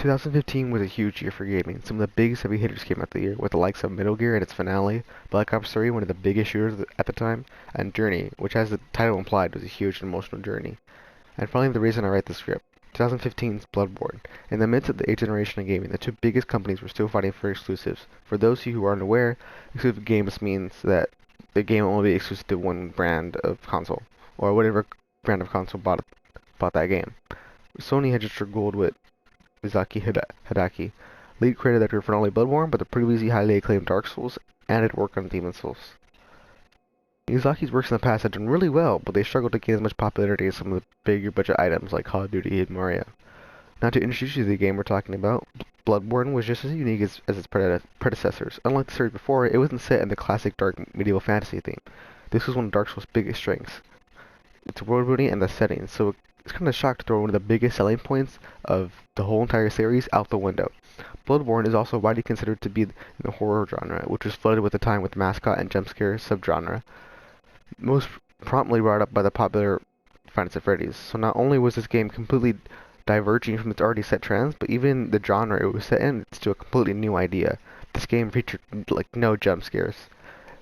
2015 was a huge year for gaming. Some of the biggest heavy hitters came out the year, with the likes of Metal Gear and its finale, Black Ops 3, one of the biggest shooters at the time, and Journey, which as the title implied was a huge emotional journey. And finally, the reason I write this script. 2015's Bloodborne. In the midst of the age generation of gaming, the two biggest companies were still fighting for exclusives. For those of you who aren't aware, exclusive games means that the game will only be exclusive to one brand of console, or whatever brand of console bought that game. Sony had just struggled with Miyazaki Hideki, lead creative director for not only Bloodborne, but the previously highly acclaimed Dark Souls, and had worked on Demon's Souls. Miyazaki's works in the past had done really well, but they struggled to gain as much popularity as some of the bigger budget items like Call of Duty and Mario. Now to introduce you to the game we're talking about, Bloodborne was just as unique as its predecessors. Unlike the series before, it wasn't set in the classic dark medieval fantasy theme. This was one of Dark Souls' biggest strengths. Its world building and the setting, so it's kind of shocked to throw one of the biggest selling points of the whole entire series out the window. Bloodborne is also widely considered to be in the horror genre, which was flooded with the time with mascot and jump scare subgenre, most promptly brought up by the popular Five Nights at Freddy's. So not only was this game completely diverging from its already set trends, but even the genre it was set in, it's to a completely new idea. This game featured like no jump scares,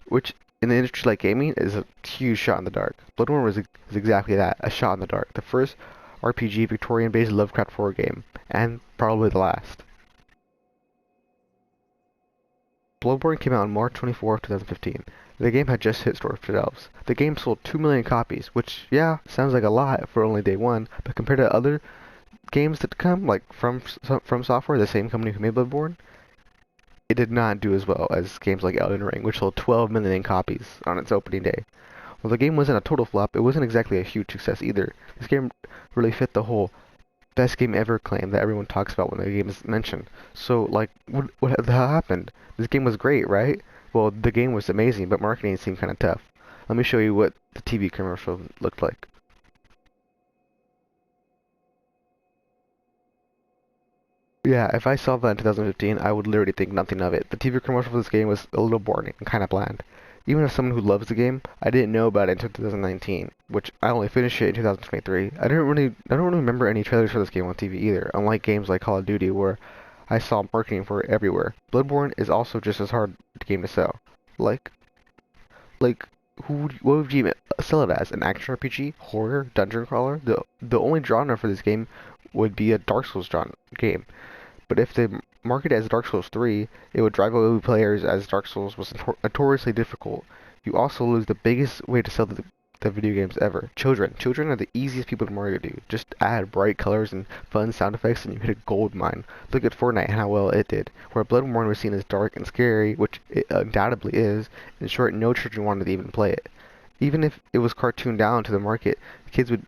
which in the industry like gaming is a huge shot in the dark. Bloodborne is exactly that, a shot in the dark. The first RPG Victorian-based Lovecraft horror game, and probably the last. Bloodborne came out on March 24, 2015. The game had just hit store shelves. The game sold 2 million copies, which, yeah, sounds like a lot for only day one, but compared to other games that come, like from Software, the same company who made Bloodborne, it did not do as well as games like Elden Ring, which sold 12 million copies on its opening day. While the game wasn't a total flop, it wasn't exactly a huge success either. This game really fit the whole best game ever claim that everyone talks about when the game is mentioned. So, like, what the hell happened? This game was great, right? Well, the game was amazing, but marketing seemed kind of tough. Let me show you what the TV commercial looked like. Yeah, if I saw that in 2015, I would literally think nothing of it. The TV commercial for this game was a little boring and kind of bland. Even as someone who loves the game, I didn't know about it until 2019, which I only finished it in 2023. I don't really remember any trailers for this game on TV either, unlike games like Call of Duty where I saw marketing for it everywhere. Bloodborne is also just as hard a game to sell. Like, like, what would you sell it as? An action RPG, horror, dungeon crawler? The only genre for this game would be a Dark Souls genre game. But if they market it as Dark Souls 3, it would drive away players as Dark Souls was notoriously difficult. You also lose the biggest way to sell the video games ever. Children. Children are the easiest people to market to. Just add bright colors and fun sound effects and you hit a gold mine. Look at Fortnite and how well it did. Where Bloodborne was seen as dark and scary, which it undoubtedly is, in short, no children wanted to even play it. Even if it was cartooned down to the market, kids would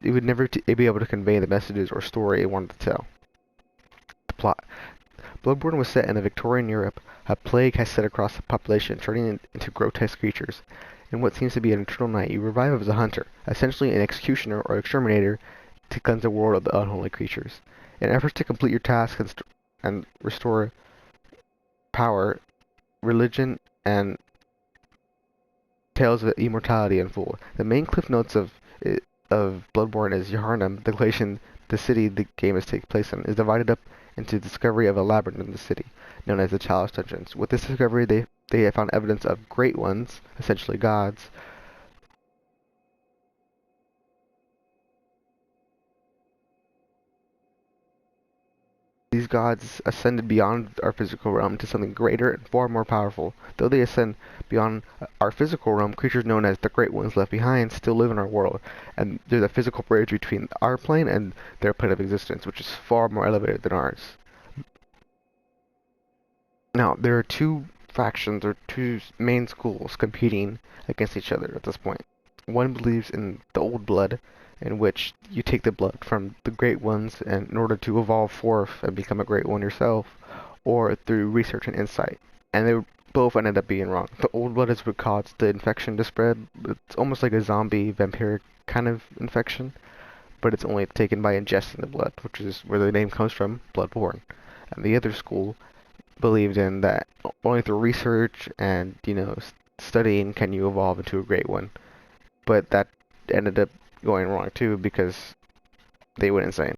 never be able to convey the messages or story it wanted to tell. The plot. Bloodborne was set in a Victorian Europe. A plague has set across the population, turning it into grotesque creatures. In what seems to be an eternal night, you revive as a hunter, essentially an executioner or exterminator, to cleanse the world of the unholy creatures. In efforts to complete your task and restore power, religion, and tales of immortality unfold. The main cliff notes of Bloodborne is Yharnam, the location, the city the game is taking place in, is divided up into discovery of a labyrinth in the city, known as the Chalice Dungeons. With this discovery, they have found evidence of great ones, essentially gods. These gods ascended beyond our physical realm to something greater and far more powerful. Though they ascend beyond our physical realm, creatures known as the Great Ones left behind still live in our world, and there's a physical bridge between our plane and their plane of existence, which is far more elevated than ours. Now, there are two factions or two main schools competing against each other at this point. One believes in the old blood, in which you take the blood from the great ones and in order to evolve forth and become a great one yourself, or through research and insight. And they both ended up being wrong. The old blood is what caused the infection to spread. It's almost like a zombie vampiric kind of infection, but it's only taken by ingesting the blood, which is where the name comes from, Bloodborne. And the other school believed in that only through research and, studying can you evolve into a great one. But that ended up going wrong too because they went insane.